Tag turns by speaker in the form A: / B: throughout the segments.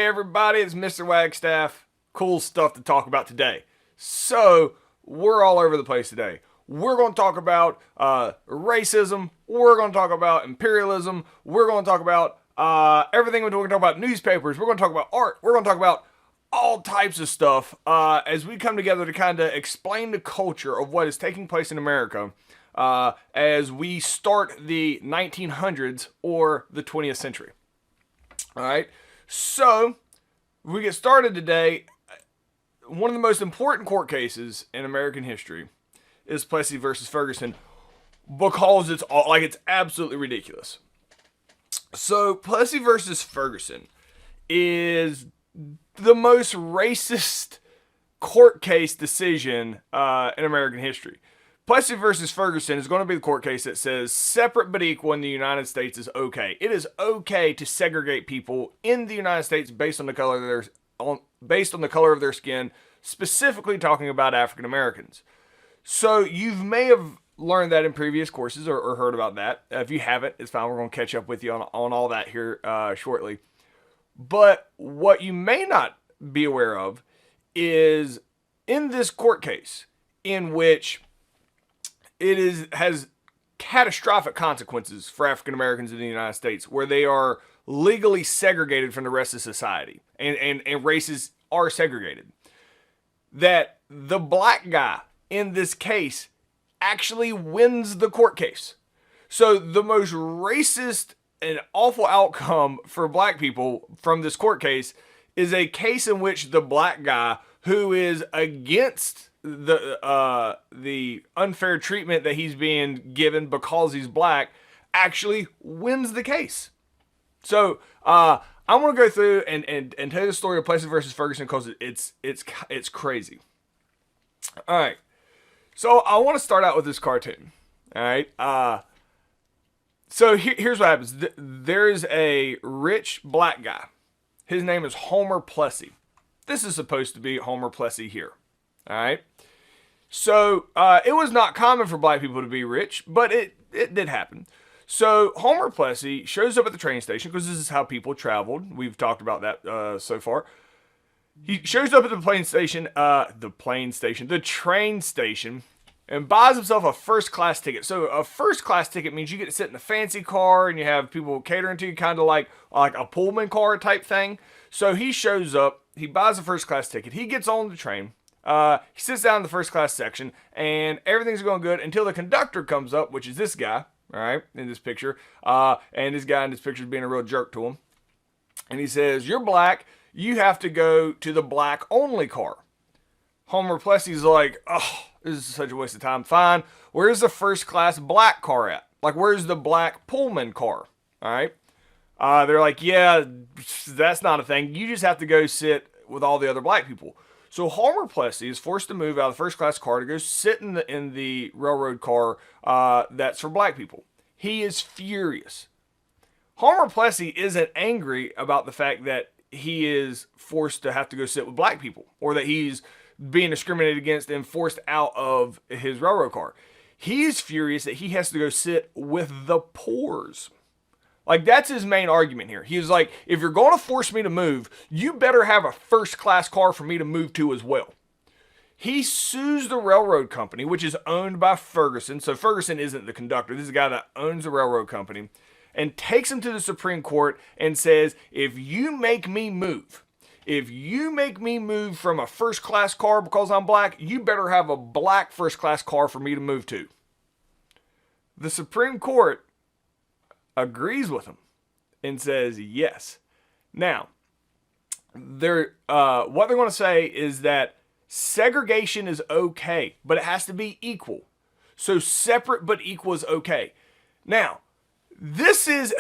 A: Hey everybody, it's Mr. Wagstaff. Cool stuff to talk about today. So, we're all over the place today. We're going to talk about racism. We're going to talk about imperialism. We're going to talk about everything. We're going to talk about newspapers. We're going to talk about art. We're going to talk about all types of stuff as we come together to kind of explain the culture of what is taking place in America as we start the 1900s or the 20th century. All right. So, we get started today. One of the most important court cases in American history is Plessy versus Ferguson because it's absolutely ridiculous. So, Plessy versus Ferguson is the most racist court case decision in American history. Plessy versus Ferguson is going to be the court case that says separate but equal in the United States is okay. It is okay to segregate people in the United States based on the color of their skin, specifically talking about African Americans. So you may have learned that in previous courses or heard about that. If you haven't, it's fine. We're going to catch up with you on all that here shortly. But what you may not be aware of is in this court case in which has catastrophic consequences for African Americans in the United States, where they are legally segregated from the rest of society, and races are segregated. That the black guy in this case actually wins the court case. So the most racist and awful outcome for black people from this court case is a case in which the black guy who is against the unfair treatment that he's being given because he's black actually wins the case. So I'm gonna go through and tell you the story of Plessy versus Ferguson because it's crazy. All right, so I want to start out with this cartoon. All right, so here's what happens. There's a rich black guy. His name is Homer Plessy. This is supposed to be Homer Plessy here. All right. So it was not common for black people to be rich, but it did happen. So Homer Plessy shows up at the train station because this is how people traveled. We've talked about that so far. He shows up at the train station, and buys himself a first class ticket. So a first class ticket means you get to sit in a fancy car and you have people catering to you, kind of like a Pullman car type thing. So he shows up, he buys a first class ticket, he gets on the train. He sits down in the first class section, and everything's going good until the conductor comes up, which is this guy, all right, in this picture. And this guy in this picture is being a real jerk to him. And he says, "You're black, you have to go to the black-only car." Homer Plessy's like, "Oh, this is such a waste of time. Fine, where's the first-class black car at? Like, where's the black Pullman car?" All right? They're like, "Yeah, that's not a thing. You just have to go sit with all the other black people." So Homer Plessy is forced to move out of the first-class car to go sit in the railroad car that's for black people. He is furious. Homer Plessy isn't angry about the fact that he is forced to have to go sit with black people, or that he's being discriminated against and forced out of his railroad car. He's furious that he has to go sit with the poors. Like, that's his main argument here. He was like, if you're going to force me to move, you better have a first-class car for me to move to as well. He sues the railroad company, which is owned by Ferguson. So Ferguson isn't the conductor. This is the guy that owns the railroad company. And takes him to the Supreme Court and says, if you make me move from a first-class car because I'm black, you better have a black first-class car for me to move to. The Supreme Court agrees with him and says yes. Now, what they're going to say is that segregation is okay, but it has to be equal. So separate but equal is okay. Now, this is,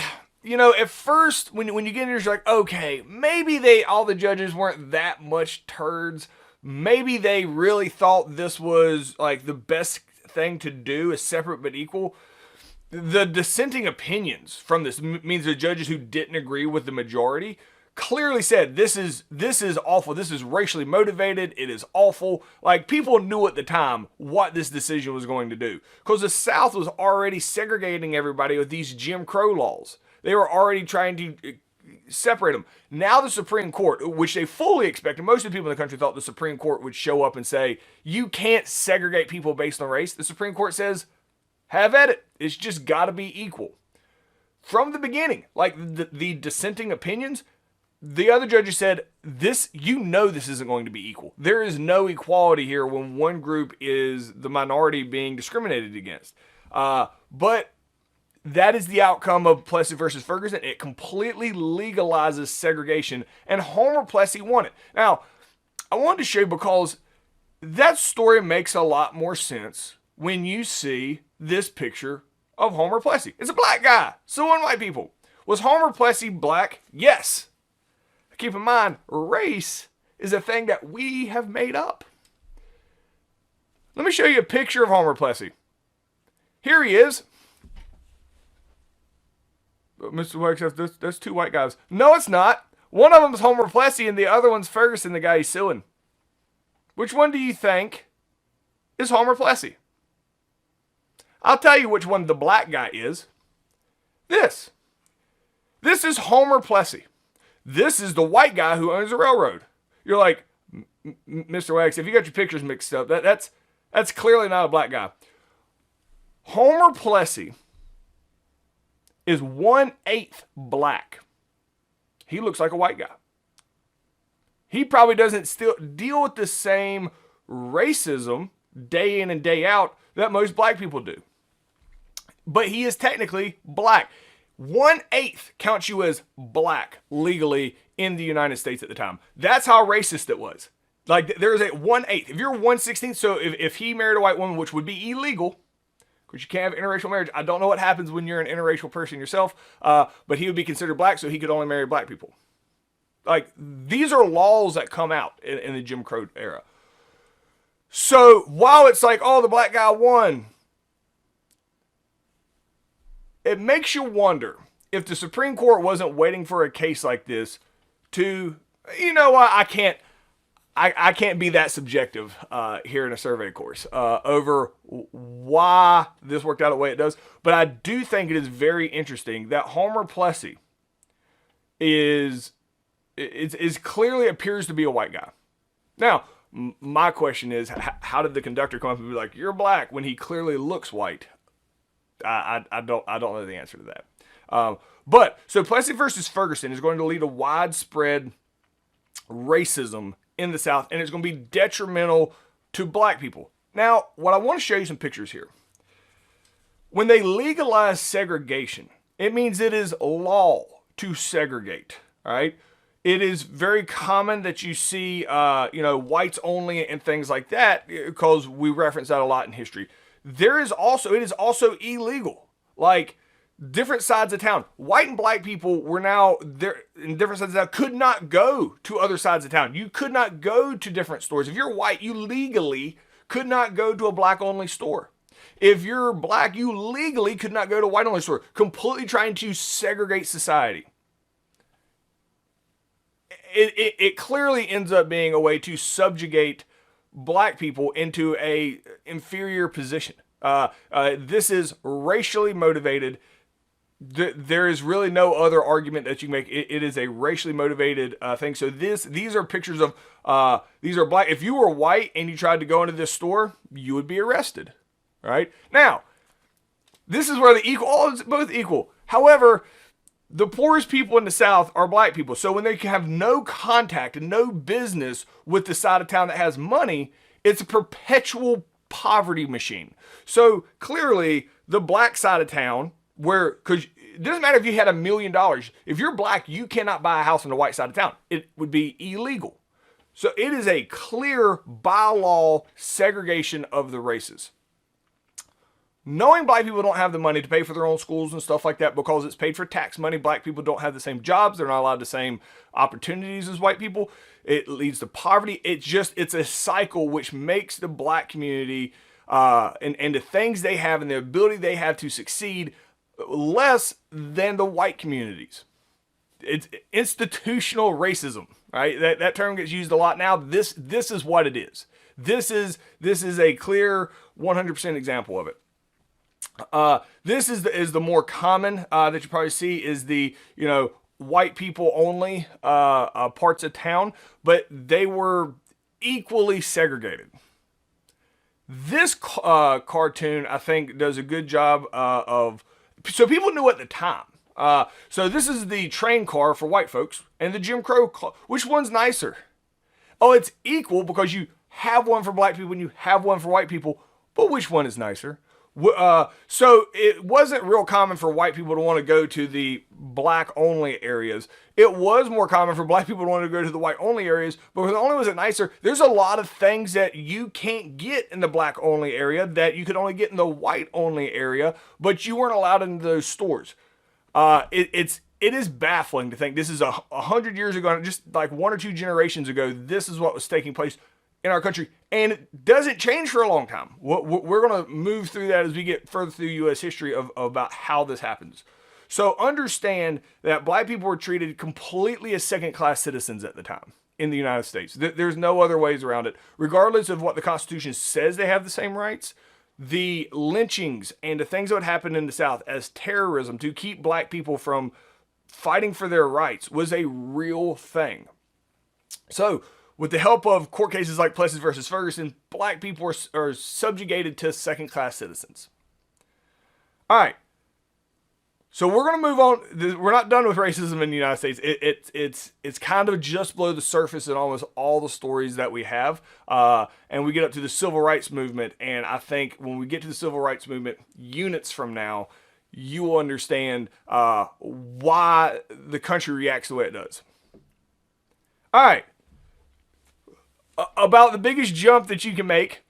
A: at first, when you get in here, you're like, okay, maybe all the judges weren't that much turds. Maybe they really thought this was like the best thing to do, is separate but equal. The dissenting opinions from this means the judges who didn't agree with the majority clearly said this is awful. This is racially motivated. It is awful. Like, people knew at the time what this decision was going to do, because the South was already segregating everybody with these Jim Crow laws. They were already trying to separate them. Now the Supreme Court, which they fully expected, most of the people in the country thought the Supreme Court would show up and say, you can't segregate people based on race. The Supreme Court says, have at it. It's just got to be equal. From the beginning, like the dissenting opinions, the other judges said, this isn't going to be equal. There is no equality here when one group is the minority being discriminated against. But that is the outcome of Plessy versus Ferguson. It completely legalizes segregation, and Homer Plessy won it. Now, I wanted to show you because that story makes a lot more sense when you see this picture of Homer Plessy. It's a black guy, suing white people. Was Homer Plessy black? Yes. Keep in mind, race is a thing that we have made up. Let me show you a picture of Homer Plessy. Here he is. Mr. Wax, that's two white guys. No, it's not. One of them is Homer Plessy and the other one's Ferguson, the guy he's suing. Which one do you think is Homer Plessy? I'll tell you which one the black guy is. This. This is Homer Plessy. This is the white guy who owns the railroad. You're like, Mr. Wax, if you got your pictures mixed up, that's clearly not a black guy. Homer Plessy is 1/8 black. He looks like a white guy. He probably doesn't still deal with the same racism day in and day out that most black people do. But he is technically black. 1/8 counts you as black legally in the United States at the time. That's how racist it was. Like, there's a 1/8. If you're 1/16, so if he married a white woman, which would be illegal, because you can't have interracial marriage. I don't know what happens when you're an interracial person yourself, but he would be considered black, so he could only marry black people. Like, these are laws that come out in the Jim Crow era. So while it's like, oh, the black guy won, it makes you wonder if the Supreme Court wasn't waiting for a case like this to, you know what, I can't be that subjective here in a survey course over why this worked out the way it does. But I do think it is very interesting that Homer Plessy is clearly appears to be a white guy. Now, my question is, how did the conductor come up and be like, you're black, when he clearly looks white? I don't know the answer to that. But so Plessy versus Ferguson is going to lead to widespread racism in the South, and it's going to be detrimental to black people. Now, what I want to show you some pictures here. When they legalize segregation, it means it is law to segregate, all right? It is very common that you see, whites only and things like that, because we reference that a lot in history. It is also illegal. Like, different sides of town. White and black people were now there in different sides of town, could not go to other sides of town. You could not go to different stores. If you're white, you legally could not go to a black only store. If you're black, you legally could not go to a white only store. Completely trying to segregate society. It clearly ends up being a way to subjugate black people into a inferior position. This is racially motivated. There is really no other argument that you can make. It is a racially motivated thing. So these are pictures of these are black. If you were white and you tried to go into this store, you would be arrested. Right? Now, this is where it's both equal. However, the poorest people in the South are black people. So when they have no contact and no business with the side of town that has money, it's a perpetual poverty machine. So clearly, the black side of town, because it doesn't matter if you had $1 million. If you're black, you cannot buy a house on the white side of town. It would be illegal. So it is a clear by law segregation of the races. Knowing black people don't have the money to pay for their own schools and stuff like that because it's paid for tax money, black people don't have the same jobs, they're not allowed the same opportunities as white people. It leads to poverty. It's a cycle which makes the black community and the things they have and the ability they have to succeed less than the white communities. It's institutional racism, right? That term gets used a lot now. This is what it is. This is a clear 100% example of it. This is the more common that you probably see is the white people only parts of town, but they were equally segregated. This cartoon, I think, does a good job so people knew at the time. So this is the train car for white folks and the Jim Crow car. Which one's nicer? Oh, it's equal because you have one for black people and you have one for white people, but which one is nicer? So it wasn't real common for white people to want to go to the black only areas. It was more common for black people to want to go to the white only areas, but not only was it nicer, there's a lot of things that you can't get in the black only area that you could only get in the white only area, but you weren't allowed into those stores. It is baffling to think this is 100 years ago, just like 1 or 2 generations ago, this is what was taking place in our country, and it doesn't change for a long time. We're going to move through that as we get further through U.S. history of about how this happens. So understand that black people were treated completely as second-class citizens at the time in the United States. There's no other ways around it. Regardless of what the Constitution says they have the same rights, the lynchings and the things that would happen in the South as terrorism to keep black people from fighting for their rights was a real thing. So, with the help of court cases like Plessy versus Ferguson, black people are subjugated to second-class citizens. All right. So we're going to move on. We're not done with racism in the United States. It's kind of just below the surface in almost all the stories that we have. And we get up to the Civil Rights Movement. And I think when we get to the Civil Rights Movement, units from now, you will understand why the country reacts the way it does. All right. About the biggest jump that you can make,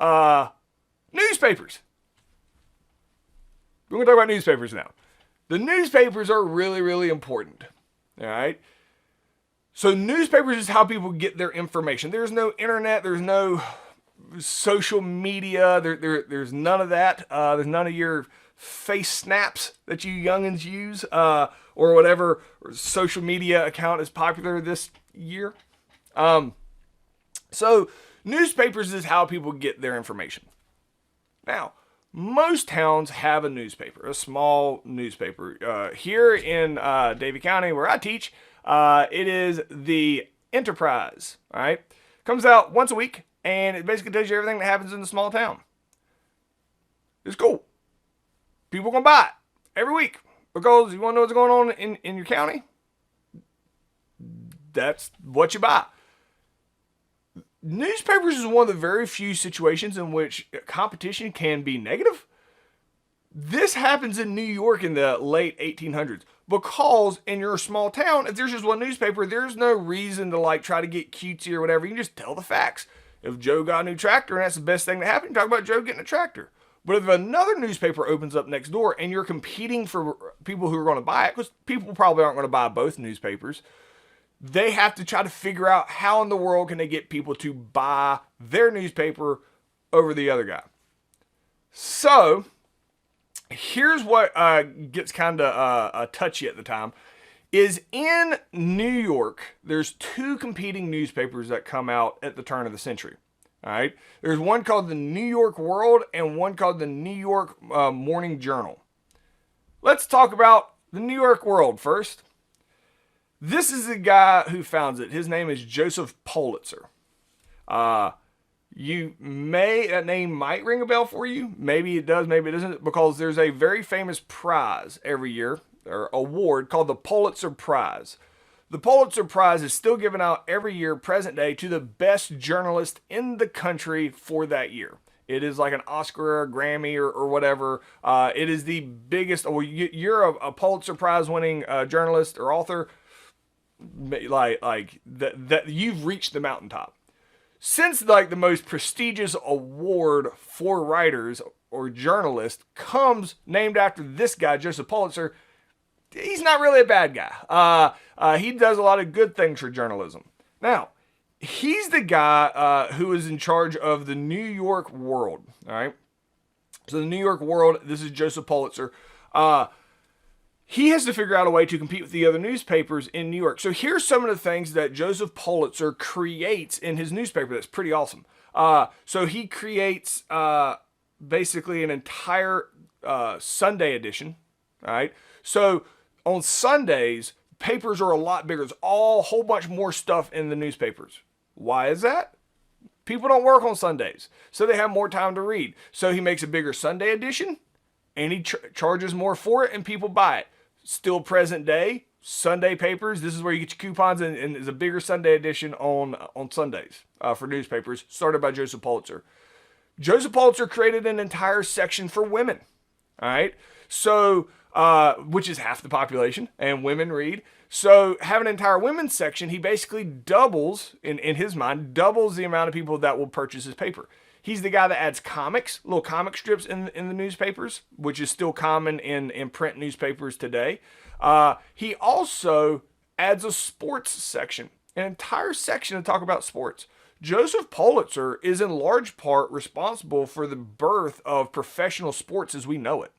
A: newspapers. We're going to talk about newspapers now. The newspapers are really, really important. All right. So newspapers is how people get their information. There's no internet. There's no social media. There's none of that. There's none of your face snaps that you youngins use or whatever social media account is popular this year. So newspapers is how people get their information. Now, most towns have a newspaper, a small newspaper. Here in Davie County, where I teach, it is the Enterprise. All right, comes out once a week, and it basically tells you everything that happens in the small town. It's cool. People gonna buy it every week because you want to know what's going on in your county. That's what you buy. Newspapers is one of the very few situations in which competition can be negative. This happens in New York in the late 1800s because in your small town, if there's just one newspaper, there's no reason to like try to get cutesy or whatever. You can just tell the facts. If Joe got a new tractor and that's the best thing that happened, talk about Joe getting a tractor. But if another newspaper opens up next door and you're competing for people who are going to buy it, because people probably aren't going to buy both newspapers, they have to try to figure out how in the world can they get people to buy their newspaper over the other guy. So here's what gets kind of touchy at the time is in New York, there's 2 competing newspapers that come out at the turn of the century. All right. There's one called the New York World and one called the New York Morning Journal. Let's talk about the New York World first. This is the guy who founds it. His name is Joseph Pulitzer. That name might ring a bell for you. Maybe it does, maybe it doesn't, because there's a very famous prize every year, or award, called the Pulitzer Prize. The Pulitzer Prize is still given out every year, present day, to the best journalist in the country for that year. It is like an Oscar or a Grammy or whatever. It is the biggest. Well, you're a Pulitzer Prize winning journalist or author. Like that you've reached the mountaintop. Since like the most prestigious award for writers or journalists comes named after this guy, Joseph Pulitzer, he's not really a bad guy. He does a lot of good things for journalism. Now, he's the guy who is in charge of the New York World. All right. So the New York World, this is Joseph Pulitzer. He has to figure out a way to compete with the other newspapers in New York. So here's some of the things that Joseph Pulitzer creates in his newspaper that's pretty awesome. So he creates basically an entire Sunday edition. All right. So on Sundays, papers are a lot bigger. There's a whole bunch more stuff in the newspapers. Why is that? People don't work on Sundays, so they have more time to read. So he makes a bigger Sunday edition, and he charges more for it, and people buy it. Still present day, Sunday papers. This is where you get your coupons, and there's a bigger Sunday edition on Sundays for newspapers, started by Joseph Pulitzer. Joseph Pulitzer created an entire section for women. All right, so which is half the population, and women read. So having an entire women's section, he basically doubles, in his mind, doubles the amount of people that will purchase his paper. He's the guy that adds comics, little comic strips in the newspapers, which is still common in print newspapers today. He also adds a sports section, an entire section to talk about sports. Joseph Pulitzer is in large part responsible for the birth of professional sports as we know it.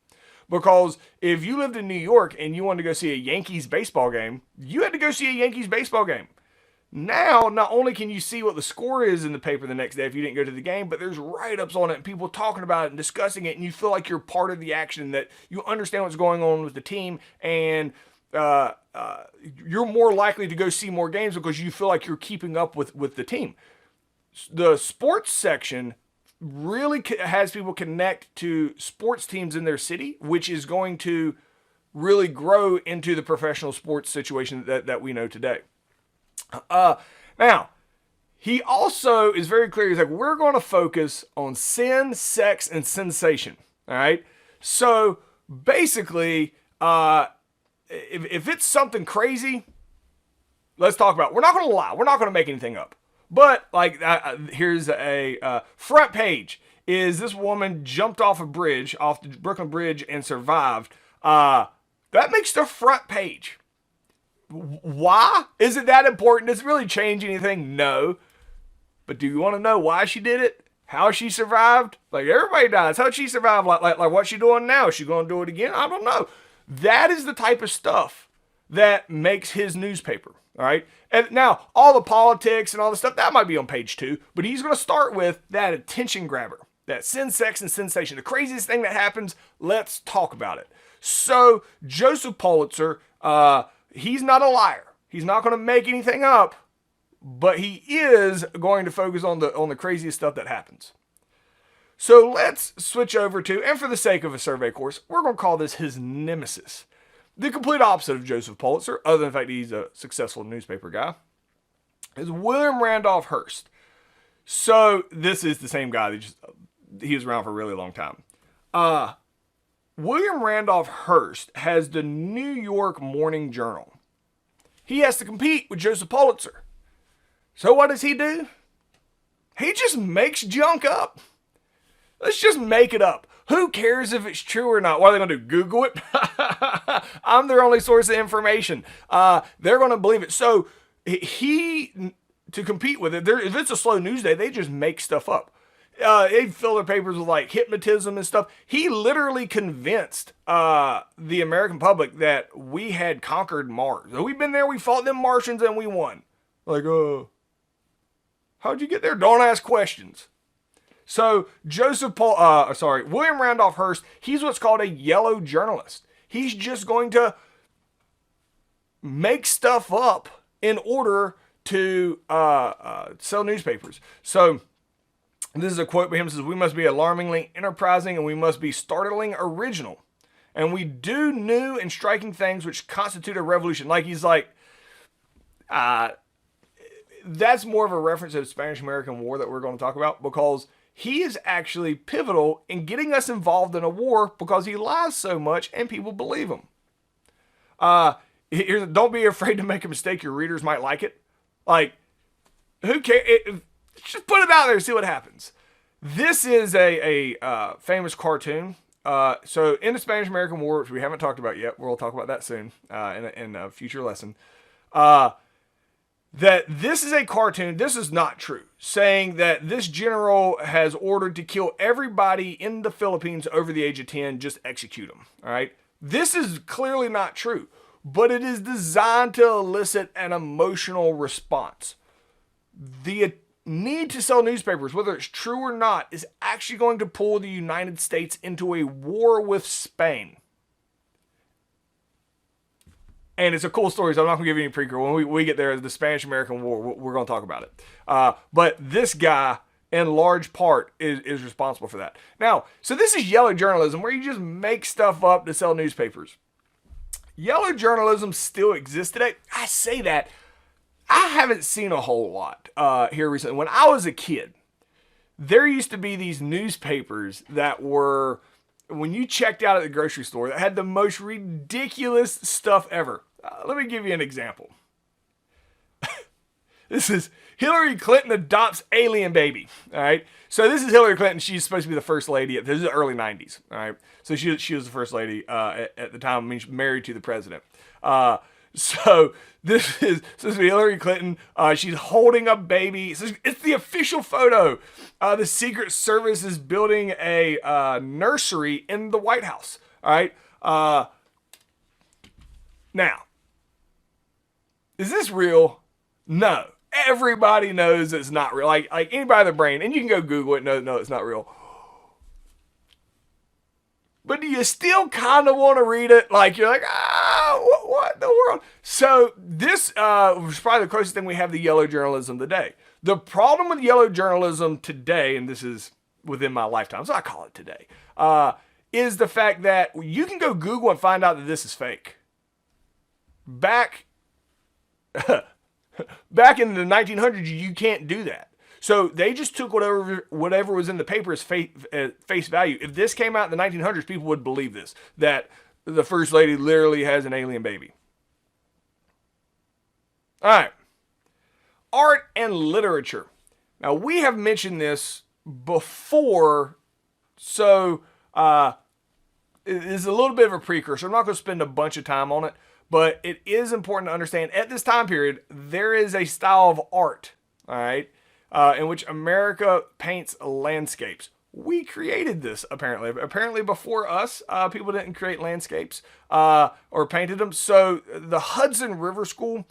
A: Because if you lived in New York and you wanted to go see a Yankees baseball game, you had to go see a Yankees baseball game. Now, not only can you see what the score is in the paper the next day if you didn't go to the game, but there's write-ups on it and people talking about it and discussing it, and you feel like you're part of the action, that you understand what's going on with the team, and you're more likely to go see more games because you feel like you're keeping up with the team. The sports section really has people connect to sports teams in their city, which is going to really grow into the professional sports situation that we know today. Now, he also is very clear. He's like, we're going to focus on sin, sex, and sensation. All right. So basically, if it's something crazy, let's talk about it. We're not going to lie. We're not going to make anything up. But like, here's a front page. Is this woman jumped off a bridge, off the Brooklyn Bridge, and survived? That makes the front page. Why? Is it that important? Does it really change anything? No. But do you want to know why she did it? How she survived? Like, everybody dies. How'd she survive? Like what's she doing now? Is she going to do it again? I don't know. That is the type of stuff that makes his newspaper. All right. And now all the politics and all the stuff that might be on page 2, but he's going to start with that attention grabber, that sin, sex, and sensation. The craziest thing that happens. Let's talk about it. So Joseph Pulitzer, he's not a liar. He's not going to make anything up, but he is going to focus on the craziest stuff that happens. So let's switch over to, and for the sake of a survey course, we're going to call this his nemesis. The complete opposite of Joseph Pulitzer, other than the fact that he's a successful newspaper guy, is William Randolph Hearst. So this is the same guy. He was around for a really long time. William Randolph Hearst has the New York Morning Journal. He has to compete with Joseph Pulitzer. So what does he do? He just makes junk up. Let's just make it up. Who cares if it's true or not? What are they going to do? Google it? I'm their only source of information. They're going to believe it. So to compete with it, if it's a slow news day, they just make stuff up. They fill their papers with like hypnotism and stuff. He literally convinced the American public that we had conquered Mars. So we've been there, we fought them Martians, and we won. Like, how'd you get there? Don't ask questions. So William Randolph Hearst, he's what's called a yellow journalist. He's just going to make stuff up in order to sell newspapers. So this is a quote by him. It says, "We must be alarmingly enterprising and we must be startling original. And we do new and striking things which constitute a revolution." Like, he's like, that's more of a reference to the Spanish-American War that we're going to talk about, because he is actually pivotal in getting us involved in a war because he lies so much and people believe him. Don't be afraid to make a mistake. Your readers might like it. Like, who cares? Just put it out there and see what happens. This is a famous cartoon. So in the Spanish-American War, which we haven't talked about yet, we'll talk about that soon in a future lesson, that this is a cartoon, this is not true, saying that this general has ordered to kill everybody in the Philippines over the age of 10, just execute them, all right? This is clearly not true, but it is designed to elicit an emotional response. The need to sell newspapers, whether it's true or not, is actually going to pull the United States into a war with Spain. And it's a cool story, so I'm not going to give you any prequel. When we get there, the Spanish-American War, we're going to talk about it. But this guy, in large part, is responsible for that. Now, so this is yellow journalism, where you just make stuff up to sell newspapers. Yellow journalism still exists today. I say that. I haven't seen a whole lot here recently. When I was a kid, there used to be these newspapers that were, when you checked out at the grocery store, that had the most ridiculous stuff ever. Let me give you an example. This is Hillary Clinton adopts alien baby. All right. So this is Hillary Clinton. She's supposed to be the first lady. This is the early 90s. All right. So she was the first lady at the time. I mean, she's married to the president. So this is Hillary Clinton. She's holding a baby. So it's the official photo. The Secret Service is building a nursery in the White House. All right. Now, is this real? No. Everybody knows it's not real. Like anybody with a brain, and you can go Google it. No, it's not real. But do you still kind of want to read it? Like you're like, what in the world? So this was probably the closest thing we have to yellow journalism today. The problem with yellow journalism today, and this is within my lifetime, so I call it today, is the fact that you can go Google and find out that this is fake. Back in the 1900s, you can't do that. So they just took whatever was in the paper as face value. If this came out in the 1900s, people would believe this, that the first lady literally has an alien baby. All right. Art and literature. Now, we have mentioned this before, so it is a little bit of a precursor. I'm not going to spend a bunch of time on it, but it is important to understand at this time period, there is a style of art, all right, in which America paints landscapes. We created this, apparently. Apparently before us, people didn't create landscapes or painted them. So the Hudson River School,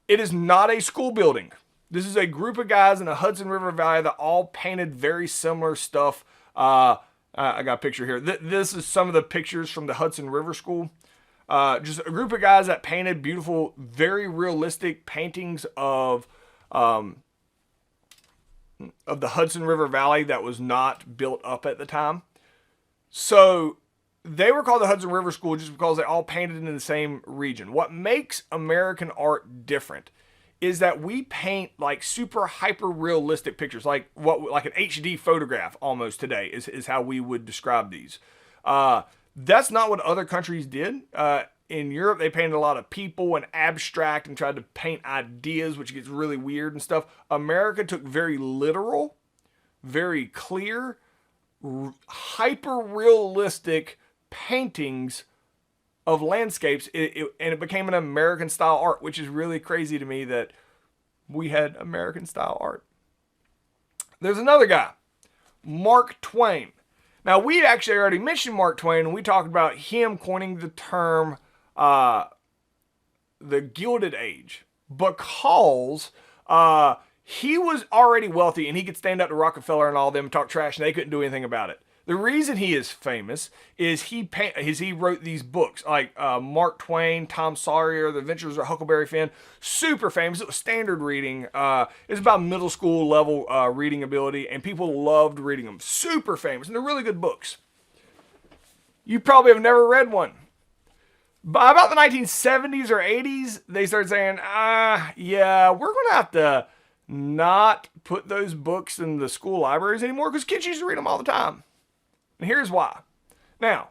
A: it is not a school building. This is a group of guys in the Hudson River Valley that all painted very similar stuff. I got a picture here. This is some of the pictures from the Hudson River School. Just a group of guys that painted beautiful, very realistic paintings of the Hudson River Valley that was not built up at the time. So they were called the Hudson River School just because they all painted in the same region. What makes American art different is that we paint like super hyper realistic pictures, like an HD photograph almost today is how we would describe these. That's not what other countries did. In Europe, they painted a lot of people and abstract and tried to paint ideas, which gets really weird and stuff. America took very literal, very clear, hyper-realistic paintings of landscapes, and it became an American-style art, which is really crazy to me that we had American-style art. There's another guy, Mark Twain. Now, we actually already mentioned Mark Twain, and we talked about him coining the term the Gilded Age, because he was already wealthy, and he could stand up to Rockefeller and all them and talk trash, and they couldn't do anything about it. The reason he is famous is he wrote these books, like Mark Twain, Tom Sawyer, The Adventures of Huckleberry Finn, super famous. It was standard reading. It's about middle school level reading ability, and people loved reading them. Super famous, and they're really good books. You probably have never read one. By about the 1970s or 80s, they started saying, yeah, we're going to have to not put those books in the school libraries anymore because kids used to read them all the time. And here's why. Now,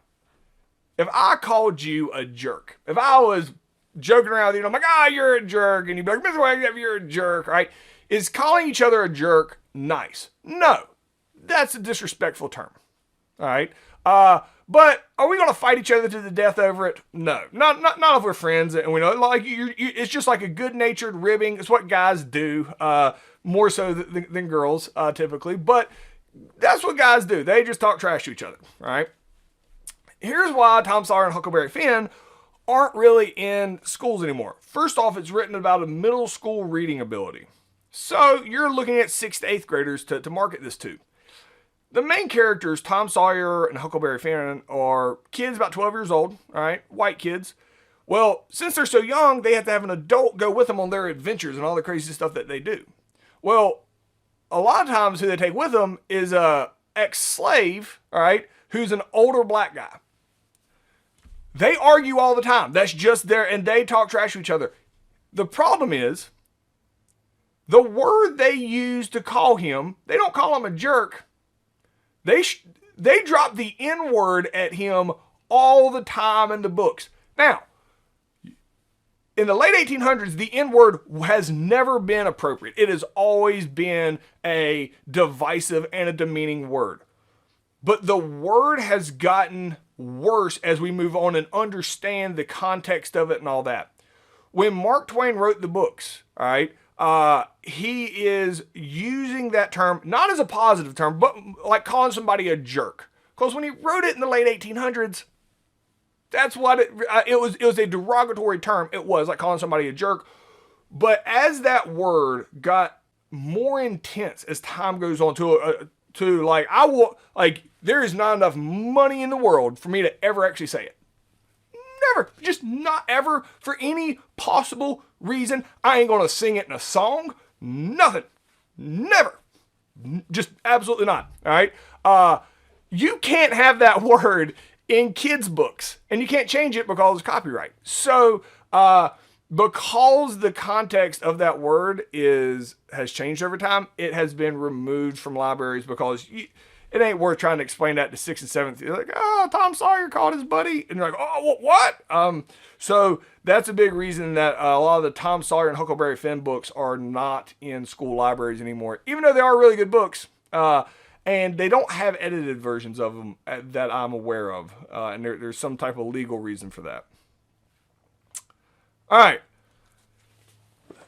A: if I called you a jerk, if I was joking around with you, I'm like, you're a jerk, and you'd be like, Mr. Wagner, you're a jerk, right? Is calling each other a jerk nice? No. That's a disrespectful term. All right? But are we going to fight each other to the death over it? No. Not if we're friends, and we know, like, it's just like a good-natured ribbing. It's what guys do, more so than girls, typically. But that's what guys do. They just talk trash to each other, right? Here's why Tom Sawyer and Huckleberry Finn aren't really in schools anymore. First off, it's written about a middle school reading ability. So you're looking at 6th to 8th graders to market this to. The main characters, Tom Sawyer and Huckleberry Finn, are kids about 12 years old, all right, white kids, Well, since they're so young, they have to have an adult go with them on their adventures and all the crazy stuff that they do. Well, a lot of times who they take with them is a ex-slave, all right, who's an older black guy. They argue all the time. That's just there, and they talk trash to each other. The problem is, the word they use to call him, they don't call him a jerk. They drop the N-word at him all the time in the books. Now, in the late 1800s, the N-word has never been appropriate. It has always been a divisive and a demeaning word. But the word has gotten worse as we move on and understand the context of it and all that. When Mark Twain wrote the books, all right, he is using that term, not as a positive term, but like calling somebody a jerk. Because when he wrote it in the late 1800s, that's what it was. It was a derogatory term. It was like calling somebody a jerk. But as that word got more intense as time goes on, there is not enough money in the world for me to ever actually say it. Never, just not ever, for any possible reason. I ain't gonna sing it in a song. Nothing. Never. Just absolutely not. All right. You can't have that word in kids' books, and you can't change it because it's copyright. So, because the context of that word has changed over time, it has been removed from libraries because it ain't worth trying to explain that to 6th and 7th. You're like, oh, Tom Sawyer called his buddy, and you're like, oh, what? So that's a big reason that a lot of the Tom Sawyer and Huckleberry Finn books are not in school libraries anymore, even though they are really good books. And they don't have edited versions of them that I'm aware of. And there's some type of legal reason for that. All right.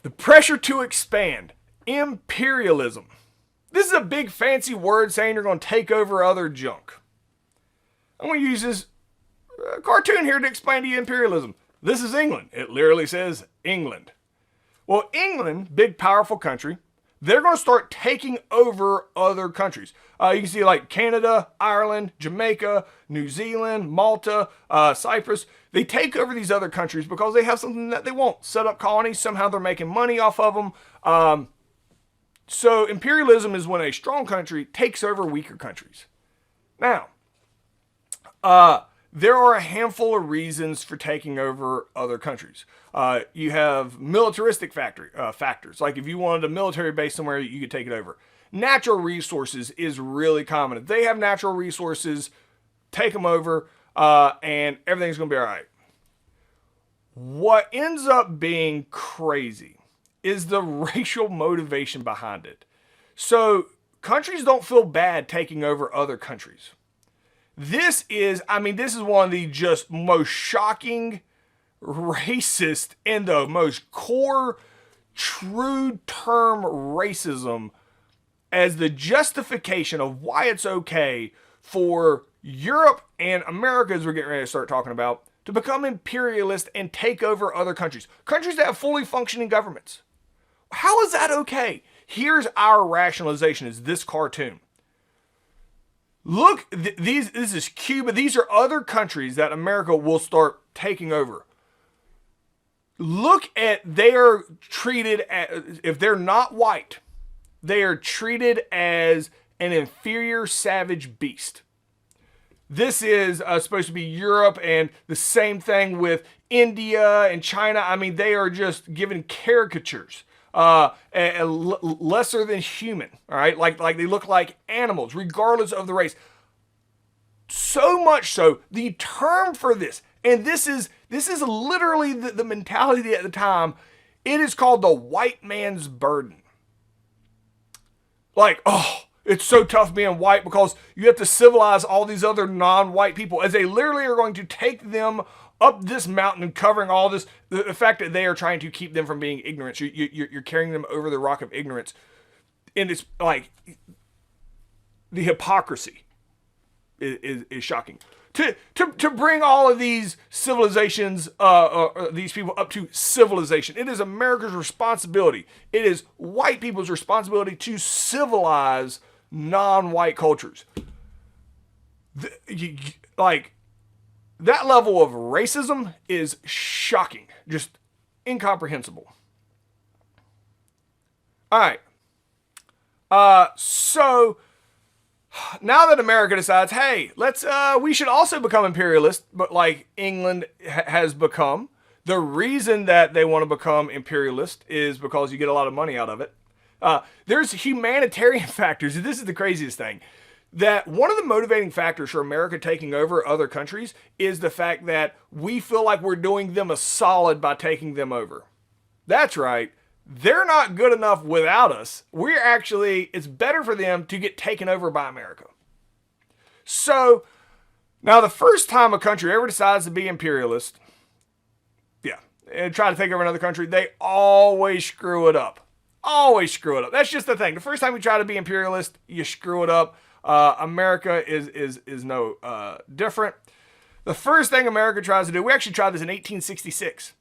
A: The pressure to expand. Imperialism. This is a big fancy word saying you're going to take over other junk. I'm going to use this cartoon here to explain to you imperialism. This is England. It literally says England. Well, England, big powerful country, they're going to start taking over other countries. You can see like Canada, Ireland, Jamaica, New Zealand, Malta, Cyprus. They take over these other countries because they have something that they want. Set up colonies. Somehow they're making money off of them. So imperialism is when a strong country takes over weaker countries. Now, there are a handful of reasons for taking over other countries. You have militaristic factors. Like if you wanted a military base somewhere, you could take it over. Natural resources is really common. If they have natural resources, take them over, and everything's going to be all right. What ends up being crazy is the racial motivation behind it. So countries don't feel bad taking over other countries. This is one of the just most shocking, racist, and the most core, true term racism as the justification of why it's okay for Europe and America, as we're getting ready to start talking about, to become imperialist and take over other countries. Countries that have fully functioning governments. How is that okay? Here's our rationalization, is this cartoon. Look, this is Cuba. These are other countries that America will start taking over. Look at, they are treated as, if they're not white, they are treated as an inferior savage beast. This is supposed to be Europe, and the same thing with India and China. I mean, they are just given caricatures. Lesser than human, all right? Like they look like animals, regardless of the race. So much so, the term for this, and this is literally the mentality at the time, it is called the white man's burden. Like, oh, it's so tough being white because you have to civilize all these other non-white people, as they literally are going to take them up this mountain and covering all this, the fact that they are trying to keep them from being ignorant. So you're carrying them over the rock of ignorance. And it's like, the hypocrisy is shocking. To bring all of these civilizations, these people up to civilization, it is America's responsibility. It is white people's responsibility to civilize non-white cultures. that level of racism is shocking, just incomprehensible. All right. So now that America decides, hey, we should also become imperialist, but like England has become. The reason that they want to become imperialist is because you get a lot of money out of it. There's humanitarian factors. This is the craziest thing. That one of the motivating factors for America taking over other countries is the fact that we feel like we're doing them a solid by taking them over. That's right. They're not good enough without us. It's better for them to get taken over by America. So, now the first time a country ever decides to be imperialist, and try to take over another country, they always screw it up. Always screw it up. That's just the thing. The first time you try to be imperialist, you screw it up. America is no different. The first thing America tries to do, we actually tried this in 1866.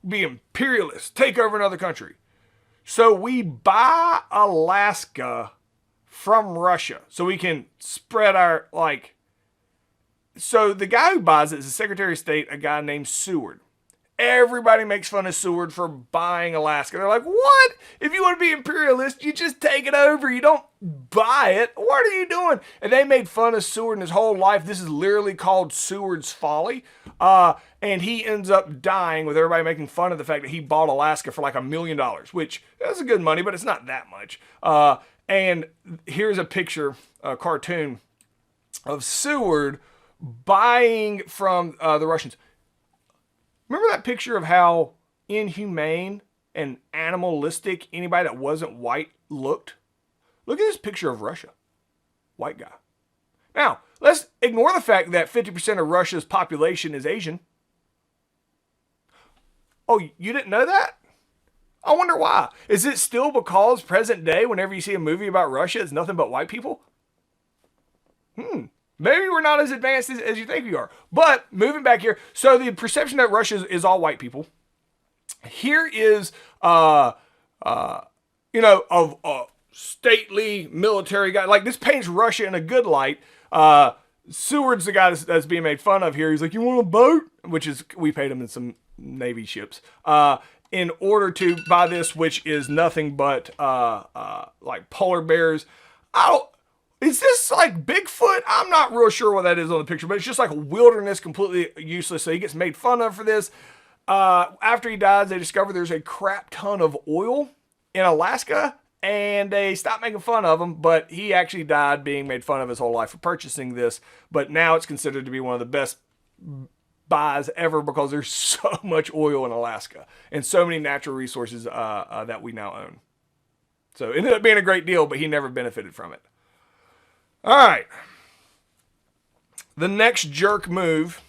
A: Be imperialist, take over another country. So we buy Alaska from Russia so we can spread our, so the guy who buys it is the Secretary of State, a guy named Seward. Everybody makes fun of Seward for buying Alaska. They're like, what? If you want to be imperialist, you just take it over. You don't buy it. What are you doing? And they made fun of Seward in his whole life. This is literally called Sewards Folly. And he ends up dying with everybody making fun of the fact that he bought Alaska for like $1 million, which is good money, but it's not that much. And here's a picture, a cartoon of Seward buying from the Russians. Remember that picture of how inhumane and animalistic anybody that wasn't white looked? Look at this picture of Russia. White guy. Now, let's ignore the fact that 50% of Russia's population is Asian. Oh, you didn't know that? I wonder why. Is it still because present day, whenever you see a movie about Russia, it's nothing but white people? Maybe we're not as advanced as you think we are. But moving back here, so the perception that Russia is all white people. Here is, of a stately military guy. Like, this paints Russia in a good light. Seward's the guy that's being made fun of here. He's like, you want a boat? Which is, we paid him in some Navy ships. In order to buy this, which is nothing but like polar bears. Is this like Bigfoot? I'm not real sure what that is on the picture, but it's just like a wilderness, completely useless. So he gets made fun of for this. After he dies, they discover there's a crap ton of oil in Alaska, and they stop making fun of him, but he actually died being made fun of his whole life for purchasing this. But now it's considered to be one of the best buys ever because there's so much oil in Alaska and so many natural resources that we now own. So it ended up being a great deal, but he never benefited from it. All right. The next jerk move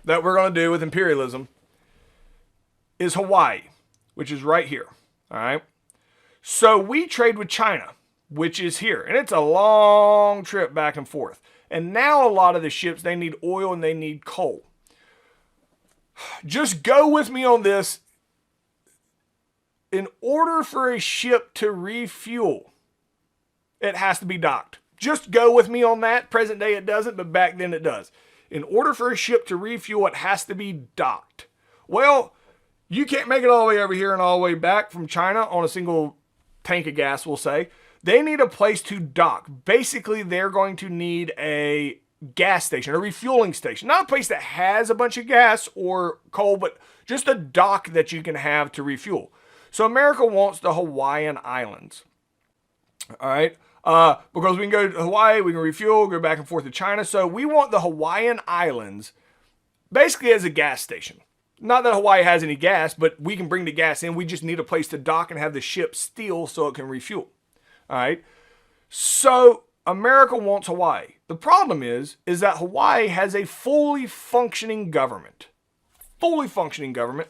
A: that we're going to do with imperialism is Hawaii, which is right here. All right. So we trade with China, which is here. And it's a long trip back and forth. And now a lot of the ships, they need oil and they need coal. Just go with me on this. In order for a ship to refuel, it has to be docked. Just go with me on that. Present day it doesn't, but back then it does. In order for a ship to refuel, it has to be docked. Well, you can't make it all the way over here and all the way back from China on a single tank of gas, we'll say. They need a place to dock. Basically, they're going to need a gas station, a refueling station. Not a place that has a bunch of gas or coal, but just a dock that you can have to refuel. So America wants the Hawaiian Islands. All right. Because we can go to Hawaii, we can refuel, go back and forth to China. So we want the Hawaiian Islands basically as a gas station. Not that Hawaii has any gas, but we can bring the gas in. We just need a place to dock and have the ship steal so it can refuel. All right. So America wants Hawaii. The problem is that Hawaii has a fully functioning government. Fully functioning government.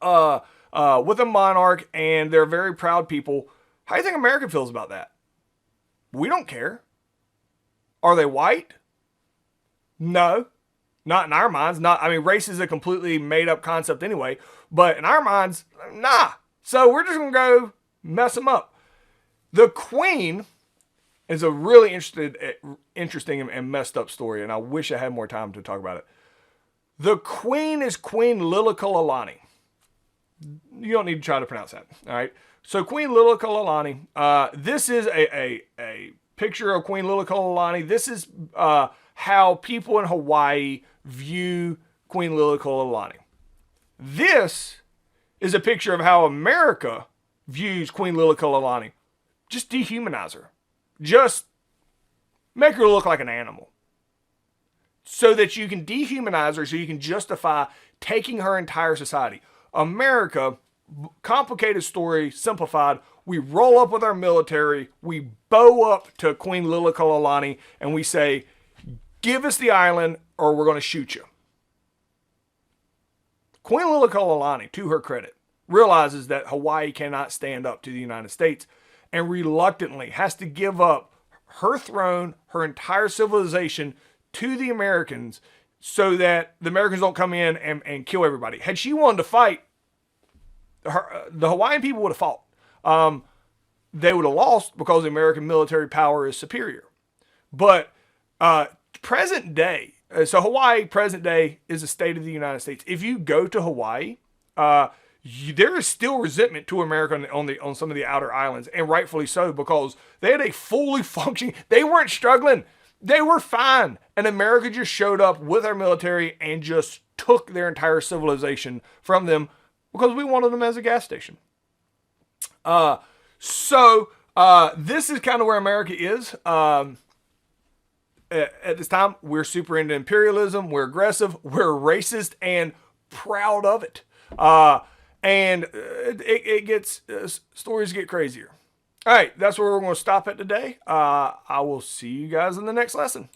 A: With a monarch, and they're very proud people. How do you think America feels about that? We don't care. Are they white? No. Not in our minds. Race is a completely made up concept anyway. But in our minds, nah. So we're just going to go mess them up. The Queen is a really interesting and messed up story. And I wish I had more time to talk about it. The queen is Queen Liliuokalani. You don't need to try to pronounce that. All right. So Queen Liliuokalani, this is a picture of Queen Liliuokalani. This is how people in Hawaii view Queen Liliuokalani. This is a picture of how America views Queen Liliuokalani. Just dehumanize her. Just make her look like an animal. So that you can dehumanize her, so you can justify taking her entire society. America, complicated story, simplified. We roll up with our military, we bow up to Queen Liliuokalani, and we say, give us the island or we're going to shoot you. Queen Liliuokalani, to her credit, realizes that Hawaii cannot stand up to the United States and reluctantly has to give up her throne, her entire civilization to the Americans so that the Americans don't come in and kill everybody. Had she wanted to fight, the Hawaiian people would have fought. They would have lost because the American military power is superior. But present day, so Hawaii, present day, is a state of the United States. If you go to Hawaii, there is still resentment to America on some of the outer islands, and rightfully so, because they had a fully functioning, they weren't struggling. They were fine. And America just showed up with our military and just took their entire civilization from them because we wanted them as a gas station. So this is kind of where America is. At this time, we're super into imperialism. We're aggressive. We're racist and proud of it. And it gets, stories get crazier. All right, that's where we're going to stop at today. I will see you guys in the next lesson.